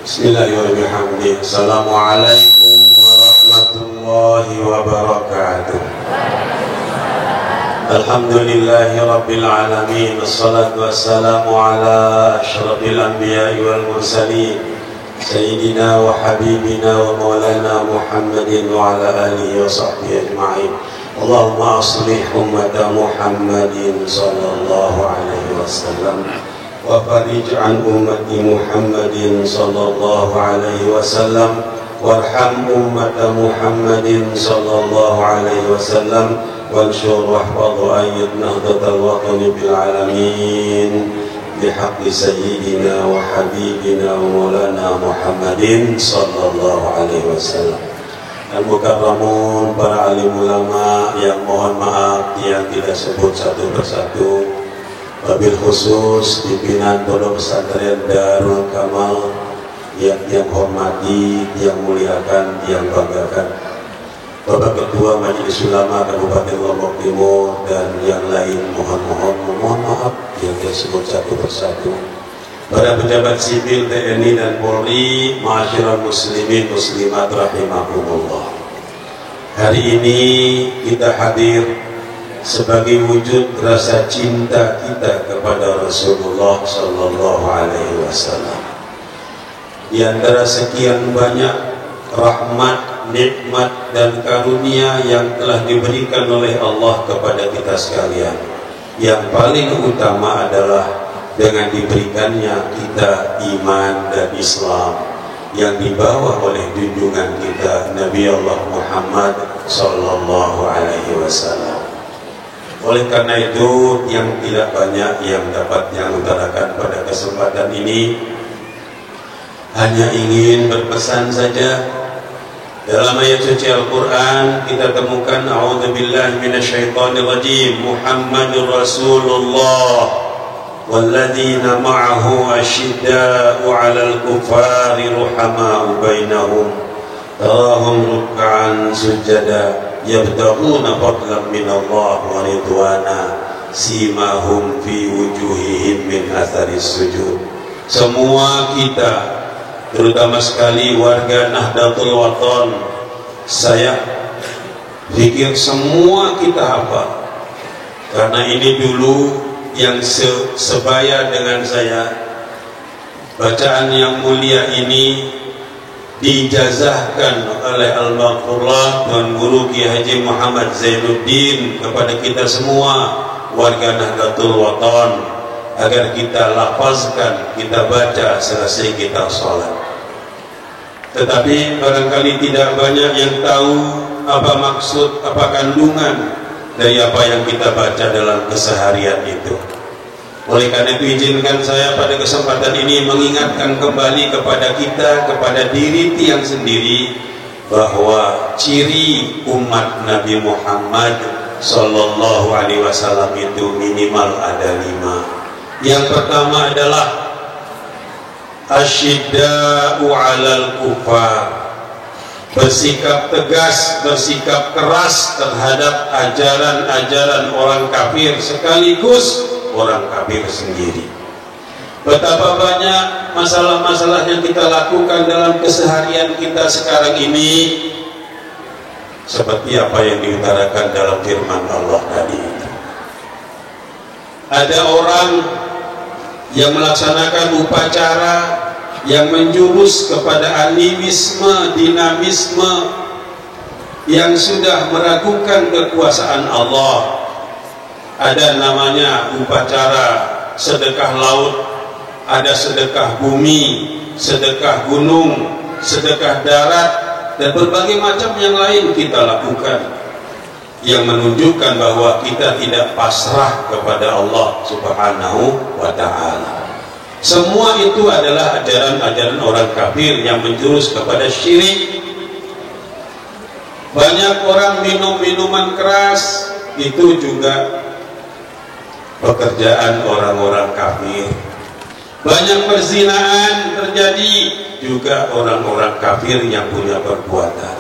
Bismillahirrahmanirrahim. Assalamualaikum warahmatullahi wabarakatuh. Alhamdulillahi rabbil alamin. Assalatu wassalamu ala asyrafil anbiya'i wal mursalin Sayyidina wa habibina wa maulana Muhammadin wa ala alihi wa sahbihi ajma'in. Allahumma aslih ummata Muhammadin sallallahu alaihi wasallam wa farij an ummati Muhammadin sallallahu alaihi wasallam warham ummata Muhammadin sallallahu alaihi wasallam wansyur wahfadh ayyid nahdlatal watani bil alamin bihaqqi sayyidina wa habibina wa maulana Muhammadin sallallahu alaihi wasallam. Al-Mukarramun, para alim ulama yang mohon maaf yang tidak sebut satu persatu, wabil khusus pimpinan Pondok Pesantren Darul Kamal yang hormati, yang muliakan, yang banggakan, Bapak Ketua Majelis Ulama Kabupaten Lombok Timur dan yang lain mohon maaf yang tidak sebut satu persatu. Para pejabat sipil TNI dan Polri, ma'asyiral muslimin muslimat rahimakumullah. Hari ini kita hadir sebagai wujud rasa cinta kita kepada Rasulullah sallallahu alaihi wasallam. Di antara sekian banyak rahmat, nikmat dan karunia yang telah diberikan oleh Allah kepada kita sekalian, yang paling utama adalah dengan diberikannya kita iman dan Islam yang dibawa oleh junjungan kita Nabi Allah Muhammad sallallahu alaihi wasallam. Oleh karena itu yang tidak banyak yang dapat yang utarakan pada kesempatan ini, hanya ingin berpesan saja. Dalam ayat suci Al-Quran kita temukan a'udzubillahi minasyaitonirrajim, Muhammadur Rasulullah والذين معه أشداء على الكفار رحماء بينهم تراهم ركعا سجدا يبتغون فضلا من الله ورضوانا سيماهم في وجوههم من أثر السجود. Semua kita, terutama sekali warga Nahdlatul Wathon, saya pikir semua kita hafal, karena ini dulu yang sebaya dengan saya. Bacaan yang mulia ini dijazahkan oleh Al-Baqurlah Tuan Guru Ki Haji Muhammad Zainuddin kepada kita semua warga Nahdlatul Wathon, agar kita lafazkan, kita baca selesai kita sholat. Tetapi barangkali tidak banyak yang tahu apa maksud, apa kandungan dari apa yang kita baca dalam keseharian itu. Oleh karena itu izinkan saya pada kesempatan ini mengingatkan kembali kepada kita, kepada diri tiang sendiri, bahwa ciri umat Nabi Muhammad sallallahu alaihi wasallam itu minimal ada 5. Yang pertama adalah asyidda'u 'alal kufar, bersikap tegas, bersikap keras terhadap ajaran-ajaran orang kafir sekaligus orang kafir sendiri. Betapa banyak masalah-masalah yang kita lakukan dalam keseharian kita sekarang ini, seperti apa yang diutarakan dalam firman Allah tadi. Ada orang yang melaksanakan upacara yang menjurus kepada animisme, dinamisme, yang sudah meragukan kekuasaan Allah. Ada namanya upacara sedekah laut, ada sedekah bumi, sedekah gunung, sedekah darat, dan berbagai macam yang lain kita lakukan, yang menunjukkan bahwa kita tidak pasrah kepada Allah Subhanahu wa ta'ala. Semua itu adalah ajaran-ajaran orang kafir yang menjurus kepada syirik. Banyak orang minum minuman keras, itu juga pekerjaan orang-orang kafir. Banyak perzinaan terjadi, juga orang-orang kafir yang punya perbuatan.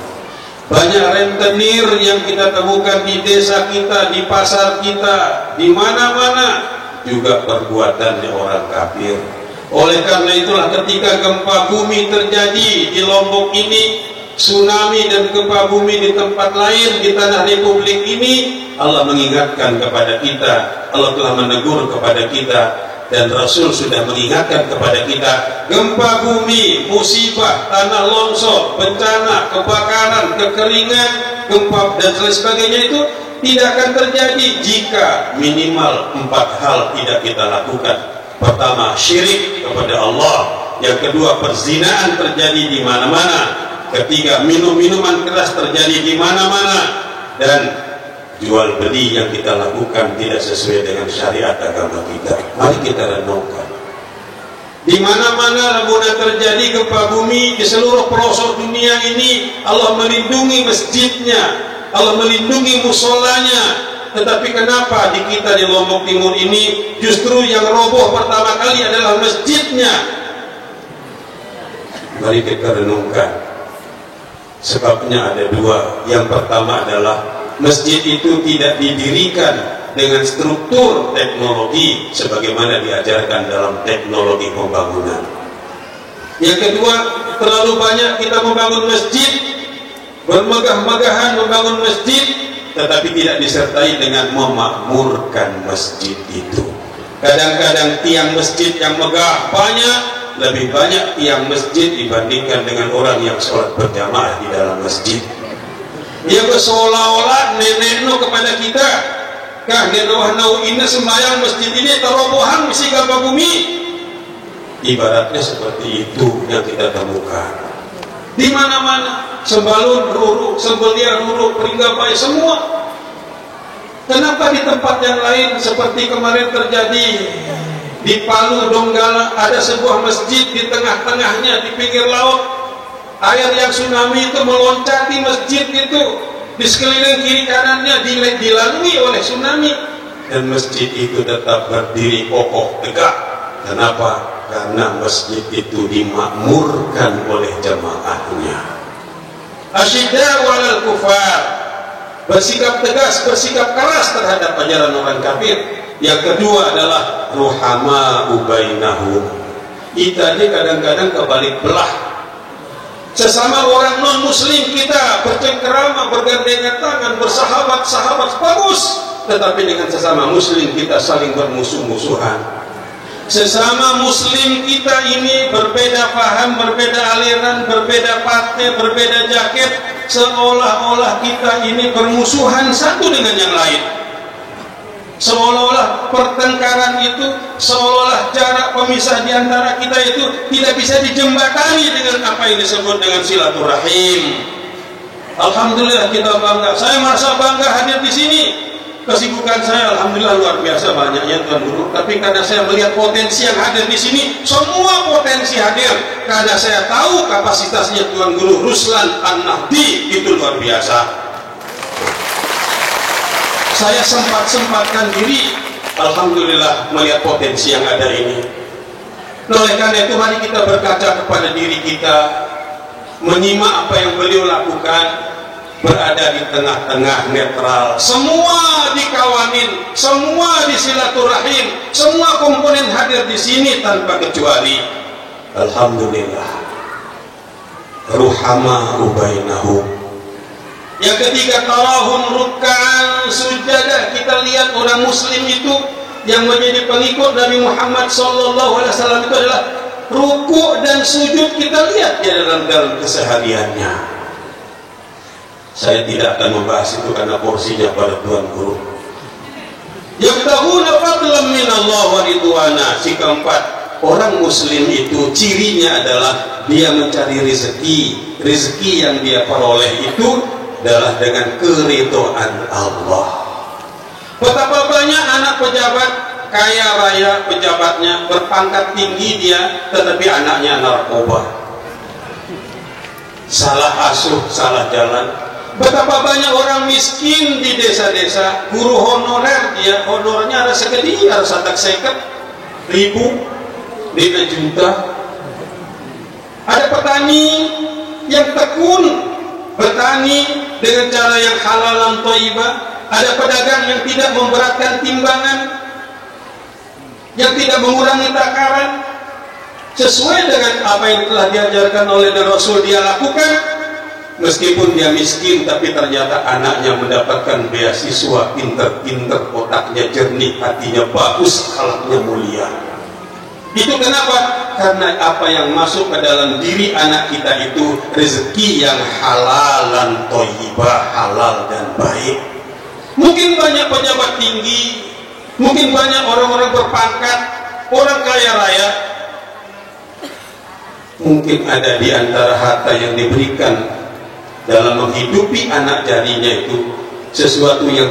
Banyak rentenir yang kita temukan di desa kita, di pasar kita, di mana-mana, juga perbuatannya orang kafir. Oleh karena itulah ketika gempa bumi terjadi di Lombok ini, tsunami dan gempa bumi di tempat lain di tanah Republik ini, Allah mengingatkan kepada kita, Allah telah menegur kepada kita, dan Rasul sudah mengingatkan kepada kita, gempa bumi, musibah, tanah longsor, bencana, kebakaran, kekeringan, gempa dan sebagainya itu tidak akan terjadi jika minimal 4 hal tidak kita lakukan. Pertama, syirik kepada Allah. Yang kedua, perzinaan terjadi di mana-mana. Ketiga, minum-minuman keras terjadi di mana-mana. Dan jual beli yang kita lakukan tidak sesuai dengan syariat agama kita. Mari kita renungkan. Di mana-mana lamun terjadi gempa bumi di seluruh pelosok dunia ini, Allah melindungi masjidnya, Allah melindungi musolanya. Tetapi kenapa di kita di Lombok Timur ini justru yang roboh pertama kali adalah masjidnya? Mari kita renungkan. Sebabnya ada 2. Yang pertama adalah masjid itu tidak didirikan dengan struktur teknologi sebagaimana diajarkan dalam teknologi pembangunan. Yang kedua, terlalu banyak kita membangun masjid, bermegah-megahan membangun masjid, tetapi tidak disertai dengan memakmurkan masjid itu. Kadang-kadang tiang masjid yang megah banyak, lebih banyak tiang masjid dibandingkan dengan orang yang sholat berjamaah di dalam masjid. Yang seolah-olah nenekno kepada kita, kah nenok ini sembahyang masjid ini terobohan mesti gempa bumi. Ibaratnya seperti itu yang kita temukan di mana-mana. Sembalun ruru, sembelia ruru, peringgapai semua. Kenapa di tempat yang lain seperti kemarin terjadi di Palu Donggala, ada sebuah masjid di tengah-tengahnya di pinggir laut, air yang tsunami itu meloncati masjid itu, di sekeliling kiri kanannya dilalui oleh tsunami, dan masjid itu tetap berdiri kokoh tegak. Kenapa? Karena masjid itu dimakmurkan oleh jamaahnya. Asyidda walal kufar, bersikap tegas, bersikap keras terhadap ajaran orang kafir. Yang kedua adalah ruhama ubainahum. Kita ini kadang-kadang kebalik belah. Sesama orang non muslim kita bercengkerama, bergandengan tangan, bersahabat-sahabat bagus, tetapi dengan sesama muslim kita saling bermusuh-musuhan. Sesama muslim kita ini berbeda paham, berbeda aliran, berbeda partai, berbeda jaket, seolah-olah kita ini bermusuhan satu dengan yang lain. Seolah-olah pertengkaran itu, seolah-olah jarak pemisah di antara kita itu tidak bisa dijembatani dengan apa yang disebut dengan silaturahim. Alhamdulillah kita bangga. Saya merasa bangga hadir di sini. Kesibukan saya alhamdulillah luar biasa banyaknya Tuan Guru, tapi karena saya melihat potensi yang hadir di sini, semua potensi hadir, karena saya tahu kapasitasnya Tuan Guru Ruslan An-Nahdi itu luar biasa. Saya sempat-sempatkan diri, alhamdulillah melihat potensi yang ada ini. Oleh karena itu mari kita berkaca kepada diri kita, menyimak apa yang beliau lakukan, berada di tengah-tengah netral, semua dikawanin, semua disilaturahim, semua komponen hadir di sini tanpa kecuali. Alhamdulillah. Ruhama ubainahum. Yang ketiga, tarahum ruk'an sujada. Kita lihat orang muslim itu yang menjadi pengikut Nabi Muhammad SAW itu adalah ruku' dan sujud. Kita lihat ya dalam kesehariannya. Saya tidak akan membahas itu karena porsinya pada Tuan Guru. Yabtahuna fadlan minallah wa ridwana. Si keempat, orang muslim itu cirinya adalah dia mencari rezeki. Rezeki yang dia peroleh itu adalah dengan keridhaan Allah. Betapa banyak anak pejabat kaya raya, pejabatnya berpangkat tinggi dia, tetapi anaknya narkoba, salah asuh, salah jalan. Betapa banyak orang miskin di desa-desa, guru honorer dia, honornya ada segede, harus ada 50.000, 5 juta. Ada petani yang tekun bertani dengan cara yang halal dan thayyibah. Ada pedagang yang tidak memberatkan timbangan, yang tidak mengurangi takaran. sesuai dengan apa yang telah diajarkan oleh Rasul dia lakukan. Meskipun dia miskin, tapi ternyata anaknya mendapatkan beasiswa, pinter-pinter, otaknya jernih, hatinya bagus, akhlaknya mulia. Itu kenapa? Karena apa yang masuk ke dalam diri anak kita itu rezeki yang halalan thayyibah, halal dan baik. Mungkin banyak pejabat tinggi, mungkin banyak orang-orang berpangkat, orang kaya raya. Mungkin ada di antara harta yang diberikan dalam menghidupi anak jarinya itu sesuatu yang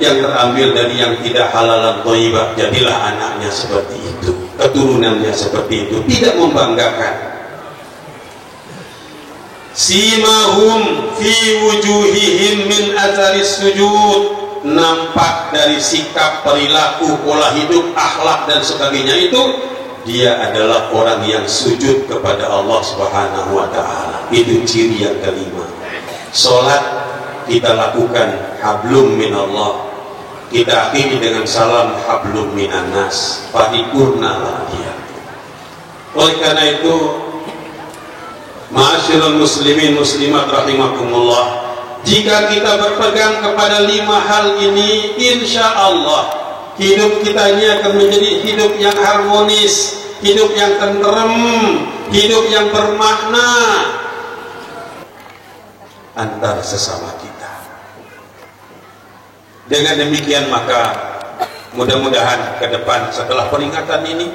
yang terambil dari yang tidak halalan thayyibah. Jadilah anaknya seperti itu, keturunannya seperti itu, tidak membanggakan. Simahum fi wujuhihim min atharis sujud, nampak dari sikap, perilaku, pola hidup, akhlak dan sebagainya itu dia adalah orang yang sujud kepada Allah Subhanahu wa ta'ala. Itu ciri yang kelima. Salat kita lakukan hablum minallah, kita akhiri dengan salam hablum minannas, paripurnalah dia. Oleh karena itu, ma'asyiral muslimin muslimat rahimakumullah, jika kita berpegang kepada 5 hal ini, insya Allah hidup kita ini akan menjadi hidup yang harmonis, hidup yang tenteram, hidup yang bermakna antar sesama kita. Dengan demikian maka mudah-mudahan ke depan setelah peringatan ini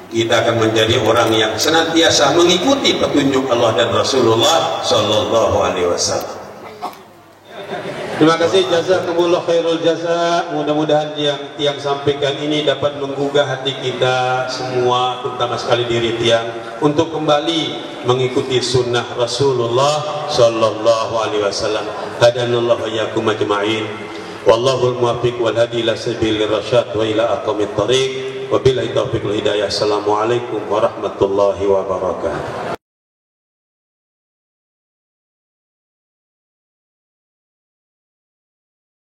kita akan menjadi orang yang senantiasa mengikuti petunjuk Allah dan Rasulullah Sallallahu Alaihi Wasallam. Terima kasih, jazakumullah khairul jaza. Mudah-mudahan yang sampaikan ini dapat menggugah hati kita semua, terutama sekali diri tiang, untuk kembali mengikuti sunnah Rasulullah Sallallahu Alaihi Wasallam. Hadanallahu iyyakum ajma'in. Wallahul muwaffiq wal hadi ila sabilir rasyad wa ila aqwamit thariq. Wabillahi taufiq wal hidayah. Assalamualaikum warahmatullahi wabarakatuh.